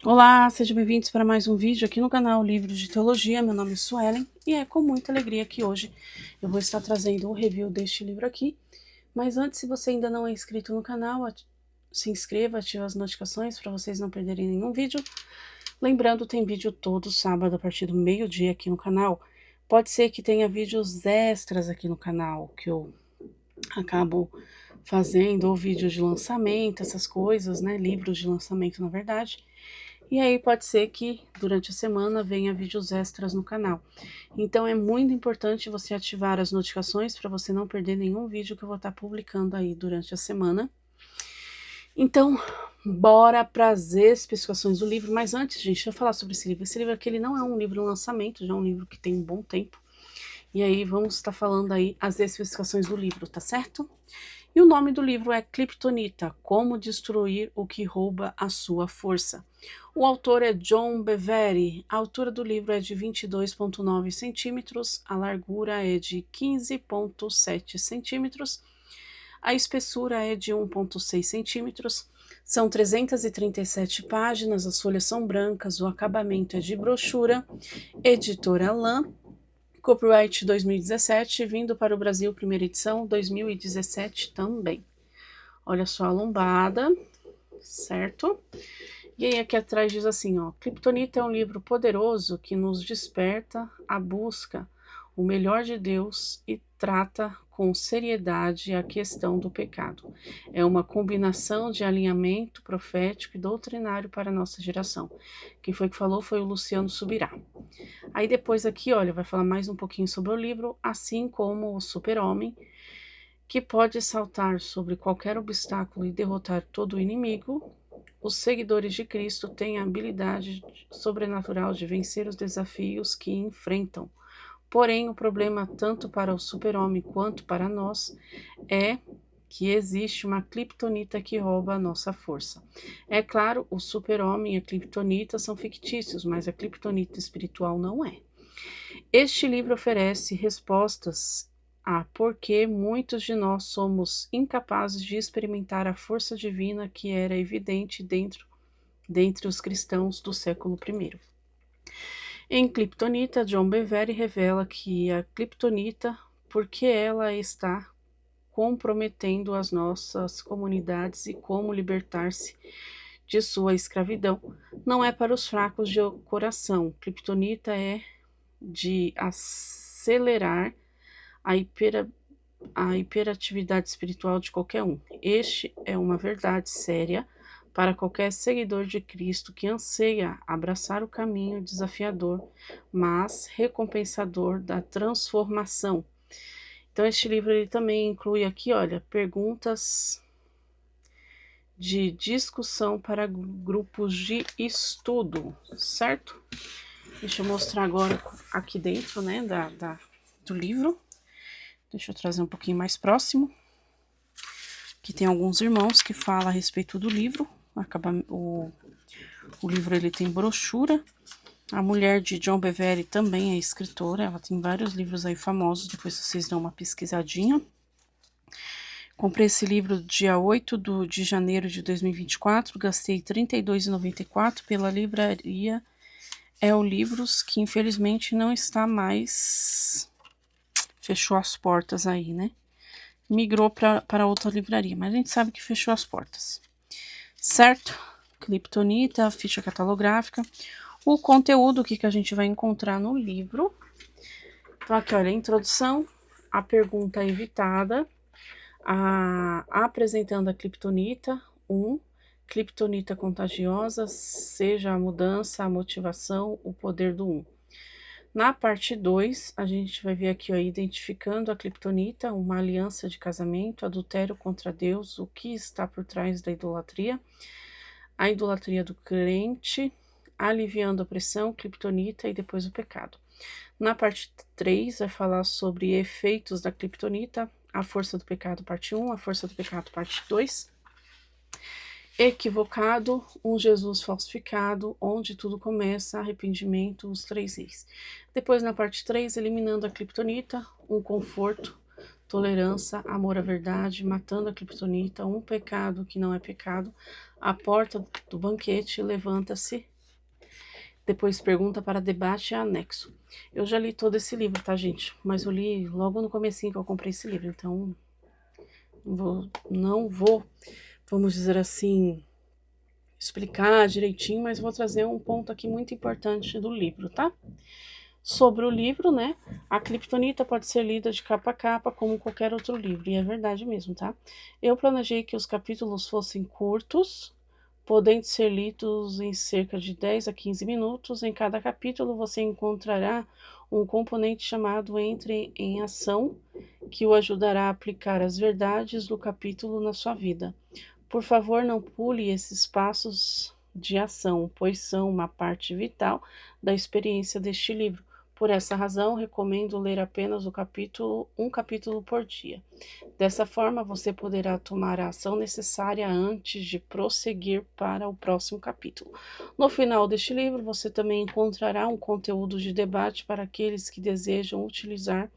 Olá, sejam bem-vindos para mais um vídeo aqui no canal Livros de Teologia. Meu nome é Suelen e é com muita alegria que hoje eu vou estar trazendo um review deste livro aqui. Mas antes, se você ainda não é inscrito no canal, se inscreva, ative as notificações para vocês não perderem nenhum vídeo. Lembrando, tem vídeo todo sábado a partir do meio-dia aqui no canal. Pode ser que tenha vídeos extras aqui no canal, que eu acabo fazendo, ou vídeos de lançamento, essas coisas, né? Livros de lançamento, na verdade. E aí pode ser que durante a semana venha vídeos extras no canal. Então é muito importante você ativar as notificações para você não perder nenhum vídeo que eu vou estar publicando aí durante a semana. Então, bora para as especificações do livro. Mas antes, gente, deixa eu falar sobre esse livro. Esse livro aqui ele não é um livro lançamento, já é um livro que tem um bom tempo. E aí vamos estar falando aí as especificações do livro, tá certo? E o nome do livro é Kryptonita, Como Destruir o que Rouba a Sua Força. O autor é John Bevere, a altura do livro é de 22,9 centímetros, a largura é de 15,7 centímetros, a espessura é de 1,6 centímetros, são 337 páginas, as folhas são brancas, o acabamento é de brochura, editora Lã, copyright 2017, vindo para o Brasil, primeira edição, 2017 também. Olha só a lombada, certo? E aí aqui atrás diz assim, ó, Kryptonita é um livro poderoso que nos desperta a busca o melhor de Deus e trata com seriedade a questão do pecado. É uma combinação de alinhamento profético e doutrinário para a nossa geração. Quem foi que falou foi o Luciano Subirá. Aí depois aqui, olha, vai falar mais um pouquinho sobre o livro, assim como o Super-Homem, que pode saltar sobre qualquer obstáculo e derrotar todo o inimigo. Os seguidores de Cristo têm a habilidade sobrenatural de vencer os desafios que enfrentam. Porém, o problema, tanto para o super-homem quanto para nós, é que existe uma criptonita que rouba a nossa força. É claro, o super-homem e a criptonita são fictícios, mas a criptonita espiritual não é. Este livro oferece respostas a por que muitos de nós somos incapazes de experimentar a força divina que era evidente dentre os cristãos do século I. Em Kryptonita, John Bevere revela que a Kryptonita, porque ela está comprometendo as nossas comunidades e como libertar-se de sua escravidão, não é para os fracos de coração. Kryptonita é de acelerar a, a hiperatividade espiritual de qualquer um. Este é uma verdade séria para qualquer seguidor de Cristo que anseia abraçar o caminho desafiador, mas recompensador da transformação. Então, este livro ele também inclui aqui, olha, perguntas de discussão para grupos de estudo, certo? Deixa eu mostrar agora aqui dentro, né, do livro. Deixa eu trazer um pouquinho mais próximo. Aqui tem alguns irmãos que falam a respeito do livro. O livro ele tem brochura. A mulher de John Bevere também é escritora. Ela tem vários livros aí famosos. Depois vocês dão uma pesquisadinha. Comprei esse livro dia 8 de janeiro de 2024. Gastei R$ 32,94 pela livraria Livros, que infelizmente não está mais... Fechou as portas aí, né? Migrou para outra livraria, mas a gente sabe que fechou as portas. Certo? Kryptonita, ficha catalográfica. O conteúdo, o que a gente vai encontrar no livro. Então aqui, olha, a introdução, a pergunta evitada, apresentando a Kryptonita, 1. Kryptonita contagiosa, seja a mudança, a motivação, o poder do 1. Na parte 2, a gente vai ver aqui, ó, identificando a Kryptonita, uma aliança de casamento, adultério contra Deus, o que está por trás da idolatria, a idolatria do crente, aliviando a pressão, Kryptonita e depois o pecado. Na parte 3, vai falar sobre efeitos da Kryptonita, a força do pecado, parte 1, a força do pecado, parte 2. Equivocado, um Jesus falsificado, onde tudo começa, arrependimento, os 3 reis. Depois, na parte 3, eliminando a Kryptonita, um conforto, tolerância, amor à verdade, matando a Kryptonita, um pecado que não é pecado, a porta do banquete, levanta-se, Depois pergunta para debate e anexo. Eu já li todo esse livro, tá, gente? Mas eu li logo no comecinho que eu comprei esse livro, então não vou, vamos dizer assim, explicar direitinho, mas vou trazer um ponto aqui muito importante do livro, tá? Sobre o livro, né? A Kryptonita pode ser lida de capa a capa como qualquer outro livro, e é verdade mesmo, tá? Eu planejei que os capítulos fossem curtos, podendo ser lidos em cerca de 10 a 15 minutos. Em cada capítulo você encontrará um componente chamado Entre em Ação, que o ajudará a aplicar as verdades do capítulo na sua vida. Por favor, não pule esses passos de ação, pois são uma parte vital da experiência deste livro. Por essa razão, recomendo ler apenas um capítulo por dia. Dessa forma, você poderá tomar a ação necessária antes de prosseguir para o próximo capítulo. No final deste livro, você também encontrará um conteúdo de debate para aqueles que desejam utilizar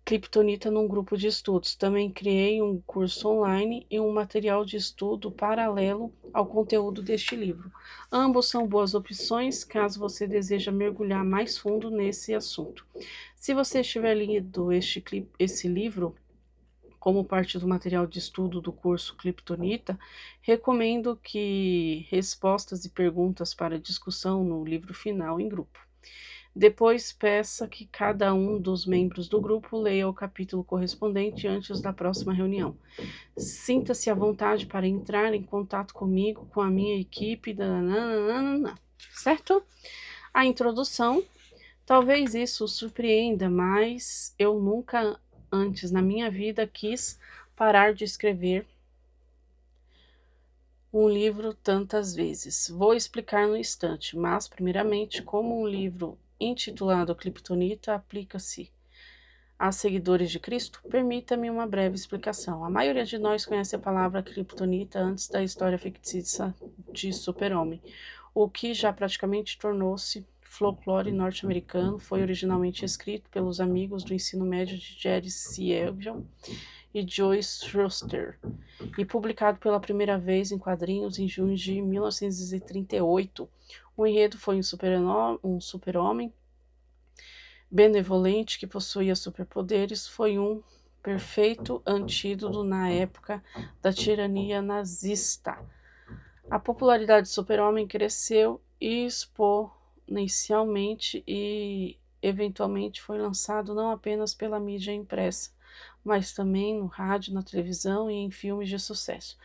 Kryptonita num grupo de estudos. Também criei um curso online e um material de estudo paralelo ao conteúdo deste livro. Ambos são boas opções caso você deseja mergulhar mais fundo nesse assunto. Se você estiver lido esse livro como parte do material de estudo do curso Kryptonita, recomendo que respostas e perguntas para discussão no livro final em grupo. Depois, peça que cada um dos membros do grupo leia o capítulo correspondente antes da próxima reunião. Sinta-se à vontade para entrar em contato comigo, com a minha equipe, certo? A introdução. Talvez isso o surpreenda, mas eu nunca antes na minha vida quis parar de escrever um livro tantas vezes. Vou explicar no instante, mas primeiramente, como um livro intitulado Kryptonita aplica-se a seguidores de Cristo, permita-me uma breve explicação. A maioria de nós conhece a palavra Kryptonita antes da história fictícia de Super-Homem, o que já praticamente tornou-se folclore norte-americano. Foi originalmente escrito pelos amigos do ensino médio de Jerry Siegel e Joyce Shuster e publicado pela primeira vez em quadrinhos em junho de 1938. O enredo foi um super-homem benevolente que possuía superpoderes. Foi um perfeito antídoto na época da tirania nazista. A popularidade do super-homem cresceu exponencialmente e eventualmente foi lançado não apenas pela mídia impressa, mas também no rádio, na televisão e em filmes de sucesso.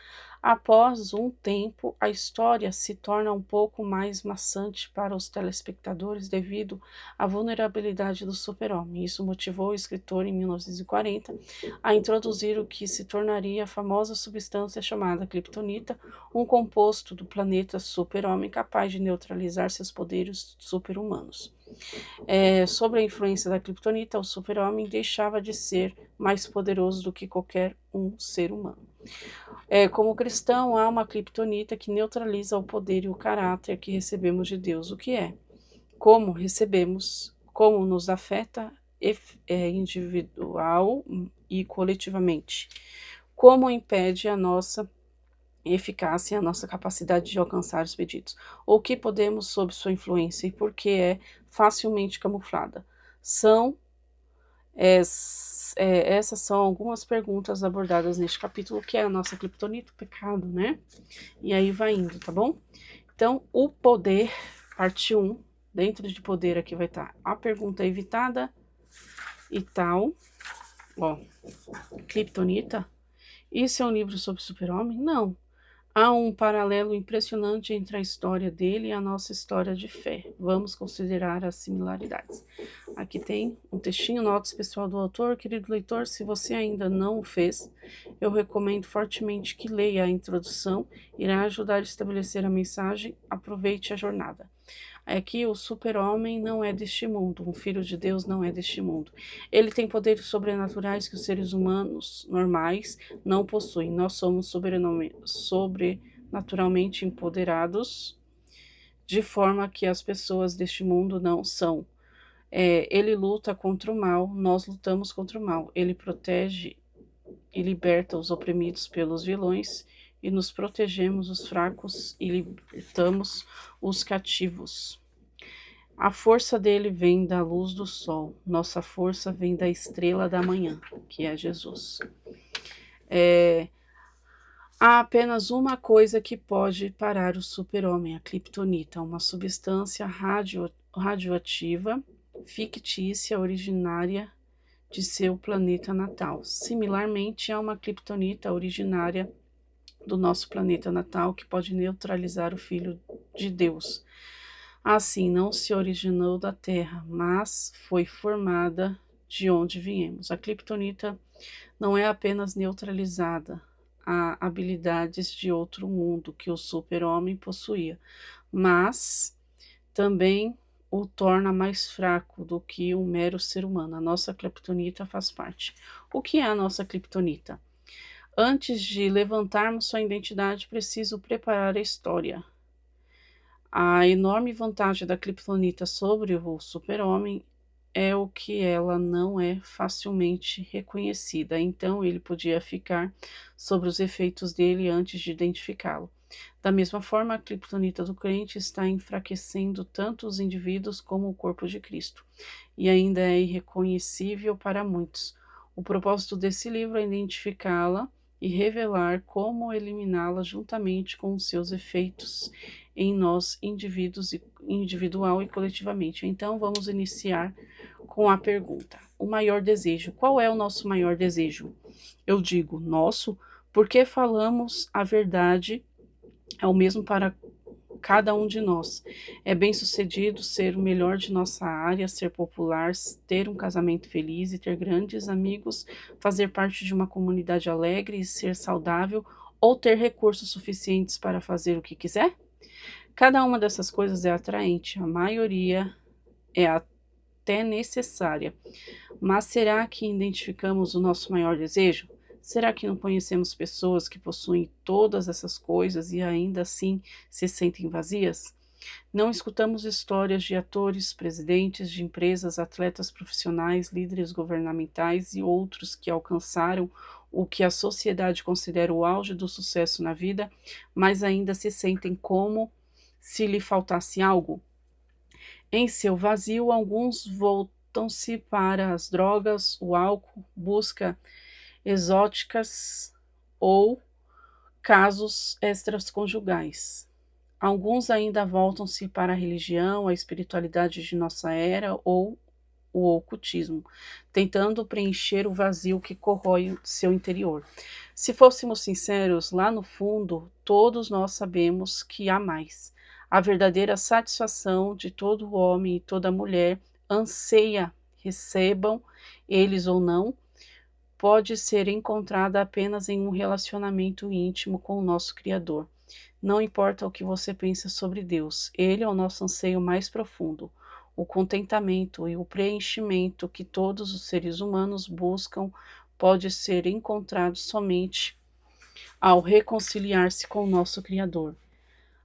Após um tempo, a história se torna um pouco mais maçante para os telespectadores devido à vulnerabilidade do super-homem. Isso motivou o escritor, em 1940, a introduzir o que se tornaria a famosa substância chamada Kryptonita, um composto do planeta super-homem capaz de neutralizar seus poderes super-humanos. Sobre a influência da Kryptonita, o super-homem deixava de ser mais poderoso do que qualquer um ser humano. Como cristão, há uma Kryptonita que neutraliza o poder e o caráter que recebemos de Deus. O que é? Como recebemos, como nos afeta individual e coletivamente. Como impede a nossa eficácia e a nossa capacidade de alcançar os pedidos. O que podemos sob sua influência e por que é facilmente camuflada. Essas são algumas perguntas abordadas neste capítulo, que é a nossa Kryptonita, o pecado, né? E aí vai indo, tá bom? Então, o poder, parte 1, dentro de poder aqui vai estar a pergunta evitada e tal. Ó, Kryptonita. Isso é um livro sobre super-homem? Não. Há um paralelo impressionante entre a história dele e a nossa história de fé. Vamos considerar as similaridades. Aqui tem um textinho, notas pessoal do autor. Querido leitor, se você ainda não o fez, eu recomendo fortemente que leia a introdução. Irá ajudar a estabelecer a mensagem. Aproveite a jornada. Aqui o super-homem não é deste mundo, um filho de Deus não é deste mundo. Ele tem poderes sobrenaturais que os seres humanos normais não possuem. Nós somos sobrenaturalmente empoderados, de forma que as pessoas deste mundo não são. Ele luta contra o mal, nós lutamos contra o mal. Ele protege e liberta os oprimidos pelos vilões e nos protegemos os fracos e libertamos os cativos. A força dele vem da luz do sol, nossa força vem da estrela da manhã, que é Jesus. Há apenas uma coisa que pode parar o super-homem, a Kryptonita, uma substância radioativa fictícia originária de seu planeta natal. Similarmente, há uma Kryptonita originária do nosso planeta natal que pode neutralizar o Filho de Deus. Assim, não se originou da Terra, mas foi formada de onde viemos. A Kryptonita não é apenas neutralizada a habilidades de outro mundo que o super-homem possuía, mas também o torna mais fraco do que um mero ser humano. A nossa Kryptonita faz parte. O que é a nossa Kryptonita? Antes de levantarmos sua identidade, preciso preparar a história. A enorme vantagem da Kryptonita sobre o super-homem é o que ela não é facilmente reconhecida, então ele podia ficar sobre os efeitos dele antes de identificá-lo. Da mesma forma, a Kryptonita do crente está enfraquecendo tanto os indivíduos como o corpo de Cristo, e ainda é irreconhecível para muitos. O propósito desse livro é identificá-la e revelar como eliminá-la juntamente com os seus efeitos em nós, individual e coletivamente. Então, vamos iniciar com a pergunta: o maior desejo. Qual é o nosso maior desejo? Eu digo nosso porque falamos a verdade, é o mesmo para cada um de nós. É bem-sucedido, ser o melhor de nossa área, ser popular, ter um casamento feliz e ter grandes amigos, fazer parte de uma comunidade alegre e ser saudável, ou ter recursos suficientes para fazer o que quiser? Cada uma dessas coisas é atraente, a maioria é até necessária. Mas será que identificamos o nosso maior desejo? Será que não conhecemos pessoas que possuem todas essas coisas e ainda assim se sentem vazias? Não escutamos histórias de atores, presidentes de empresas, atletas profissionais, líderes governamentais e outros que alcançaram o que a sociedade considera o auge do sucesso na vida, mas ainda se sentem como se lhe faltasse algo? Em seu vazio, alguns voltam-se para as drogas, o álcool, busca exóticas ou casos extraconjugais. Alguns ainda voltam-se para a religião, a espiritualidade de nossa era ou o ocultismo, tentando preencher o vazio que corrói seu interior. Se fôssemos sinceros, lá no fundo, todos nós sabemos que há mais. A verdadeira satisfação de todo homem e toda mulher anseia, recebam eles ou não, pode ser encontrada apenas em um relacionamento íntimo com o nosso Criador. Não importa o que você pensa sobre Deus, Ele é o nosso anseio mais profundo. O contentamento e o preenchimento que todos os seres humanos buscam pode ser encontrado somente ao reconciliar-se com o nosso Criador.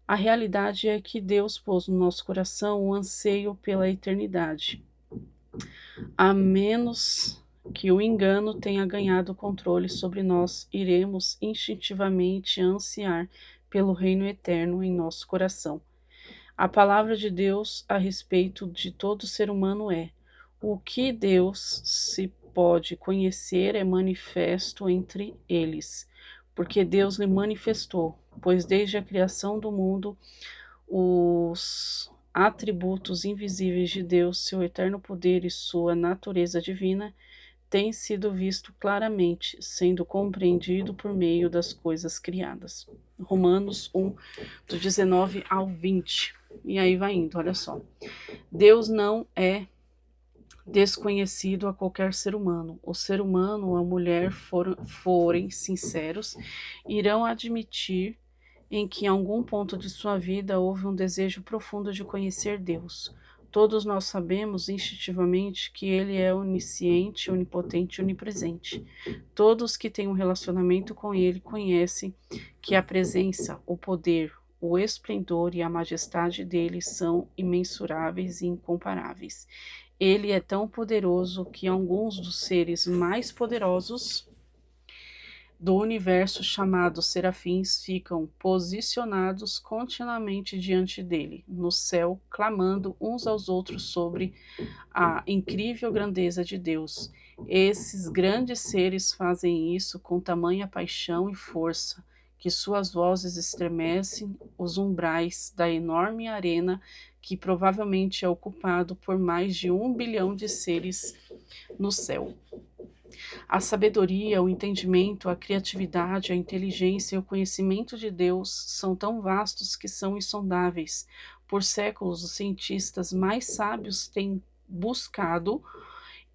A realidade é que Deus pôs no nosso coração o anseio pela eternidade. A menos que o engano tenha ganhado controle sobre nós, iremos instintivamente ansiar pelo reino eterno em nosso coração. A palavra de Deus a respeito de todo ser humano é: o que Deus se pode conhecer é manifesto entre eles, porque Deus lhe manifestou, pois desde a criação do mundo os atributos invisíveis de Deus, seu eterno poder e sua natureza divina têm sido visto claramente, sendo compreendido por meio das coisas criadas. Romanos 1, do 19 ao 20. E aí vai indo, olha só. Deus não é desconhecido a qualquer ser humano. O ser humano ou a mulher forem sinceros, irão admitir em que em algum ponto de sua vida houve um desejo profundo de conhecer Deus. Todos nós sabemos instintivamente que Ele é onisciente, onipotente e onipresente. Todos que têm um relacionamento com Ele conhecem que a presença, o poder, o esplendor e a majestade dele são imensuráveis e incomparáveis. Ele é tão poderoso que alguns dos seres mais poderosos do universo chamados serafins ficam posicionados continuamente diante dele, no céu, clamando uns aos outros sobre a incrível grandeza de Deus. Esses grandes seres fazem isso com tamanha paixão e força, que suas vozes estremecem os umbrais da enorme arena que provavelmente é ocupado por mais de 1 bilhão de seres no céu. A sabedoria, o entendimento, a criatividade, a inteligência e o conhecimento de Deus são tão vastos que são insondáveis. Por séculos, os cientistas mais sábios têm buscado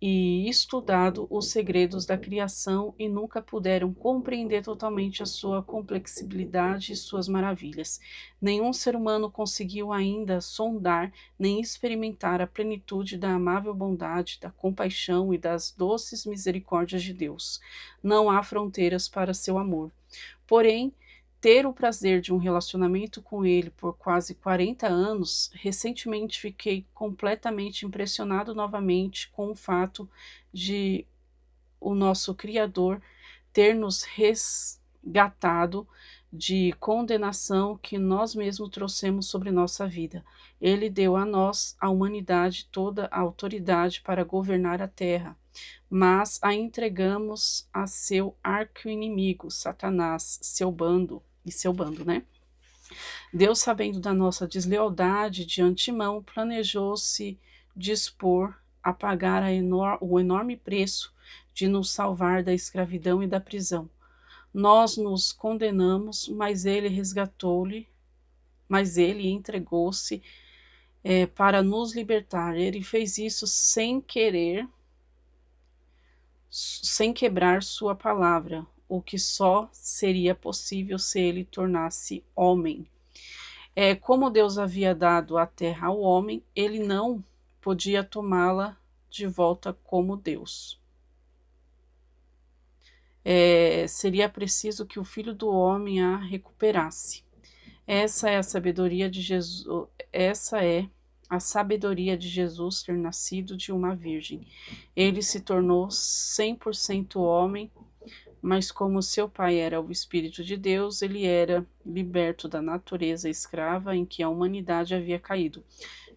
e estudado os segredos da criação e nunca puderam compreender totalmente a sua complexibilidade e suas maravilhas. Nenhum ser humano conseguiu ainda sondar nem experimentar a plenitude da amável bondade, da compaixão e das doces misericórdias de Deus. Não há fronteiras para seu amor. Porém, ter o prazer de um relacionamento com ele por quase 40 anos, recentemente fiquei completamente impressionado novamente com o fato de o nosso Criador ter nos resgatado de condenação que nós mesmos trouxemos sobre nossa vida. Ele deu a nós, a humanidade, toda a autoridade para governar a terra, mas a entregamos a seu arqui-inimigo, Satanás, seu bando, né? Deus, sabendo da nossa deslealdade de antemão, planejou se dispor a pagar o enorme preço de nos salvar da escravidão e da prisão. Nós nos condenamos, mas ele entregou-se para nos libertar. Ele fez isso sem quebrar sua palavra, o que só seria possível se ele tornasse homem. Como Deus havia dado a terra ao homem, ele não podia tomá-la de volta como Deus. Seria preciso que o Filho do Homem a recuperasse. Essa é a sabedoria de Jesus. Essa é a sabedoria de Jesus ter nascido de uma virgem. Ele se tornou 100% homem, mas como seu pai era o Espírito de Deus, ele era liberto da natureza escrava em que a humanidade havia caído.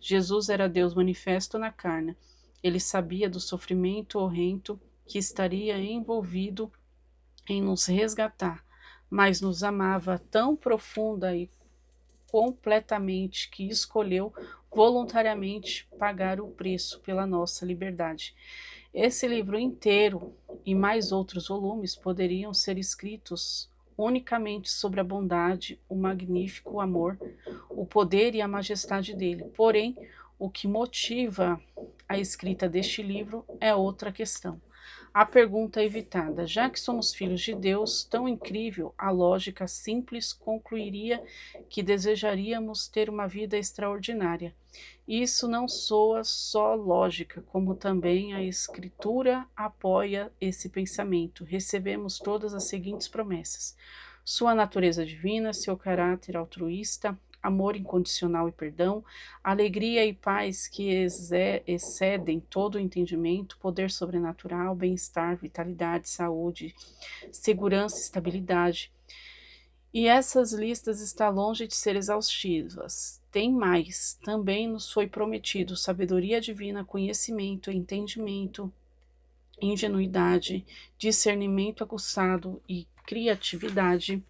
Jesus era Deus manifesto na carne. Ele sabia do sofrimento horrendo que estaria envolvido em nos resgatar, mas nos amava tão profunda e completamente que escolheu voluntariamente pagar o preço pela nossa liberdade. Esse livro inteiro e mais outros volumes poderiam ser escritos unicamente sobre a bondade, o magnífico amor, o poder e a majestade dele. Porém, o que motiva a escrita deste livro é outra questão. A pergunta evitada: já que somos filhos de Deus tão incrível, a lógica simples concluiria que desejaríamos ter uma vida extraordinária. Isso não soa só lógica, como também a Escritura apoia esse pensamento. Recebemos todas as seguintes promessas: sua natureza divina, seu caráter altruísta, amor incondicional e perdão, alegria e paz que excedem todo o entendimento, poder sobrenatural, bem-estar, vitalidade, saúde, segurança, estabilidade. E essas listas estão longe de ser exaustivas. Tem mais. Também nos foi prometido sabedoria divina, conhecimento, entendimento, ingenuidade, discernimento aguçado e criatividade.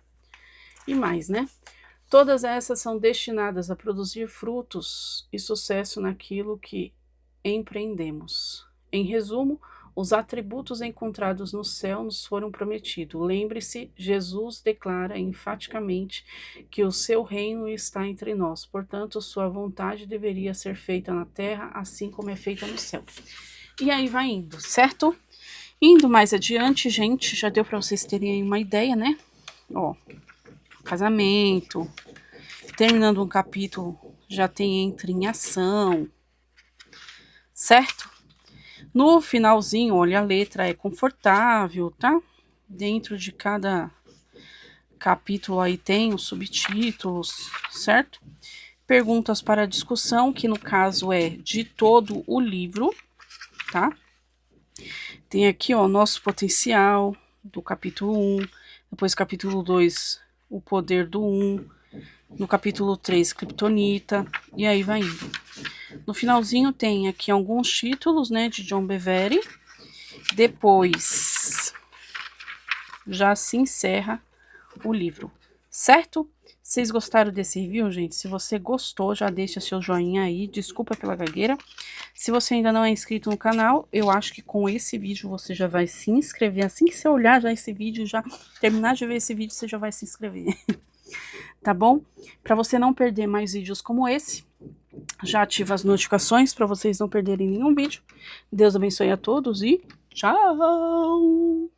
E mais, né? Todas essas são destinadas a produzir frutos e sucesso naquilo que empreendemos. Em resumo, os atributos encontrados no céu nos foram prometidos. Lembre-se, Jesus declara enfaticamente que o seu reino está entre nós. Portanto, sua vontade deveria ser feita na terra, assim como é feita no céu. E aí vai indo, certo? Indo mais adiante, gente, já deu para vocês terem uma ideia, né? Ó, casamento, terminando um capítulo, já tem entra em ação, certo? No finalzinho, olha, a letra é confortável, tá? Dentro de cada capítulo aí tem os subtítulos, certo? Perguntas para discussão, que no caso é de todo o livro, tá? Tem aqui, ó, nosso potencial, do capítulo 1, Depois capítulo 2, O Poder do Um. No capítulo 3, Kryptonita. E aí vai indo. No finalzinho tem aqui alguns títulos, né, de John Bevere. Depois já se encerra o livro, certo? Vocês gostaram desse review, gente? Se você gostou, já deixa seu joinha aí. Desculpa pela gagueira. Se você ainda não é inscrito no canal, eu acho que com esse vídeo você já vai se inscrever. Assim que você olhar já esse vídeo, já terminar de ver esse vídeo, você já vai se inscrever. Tá bom? Para você não perder mais vídeos como esse, já ativa as notificações para vocês não perderem nenhum vídeo. Deus abençoe a todos e tchau!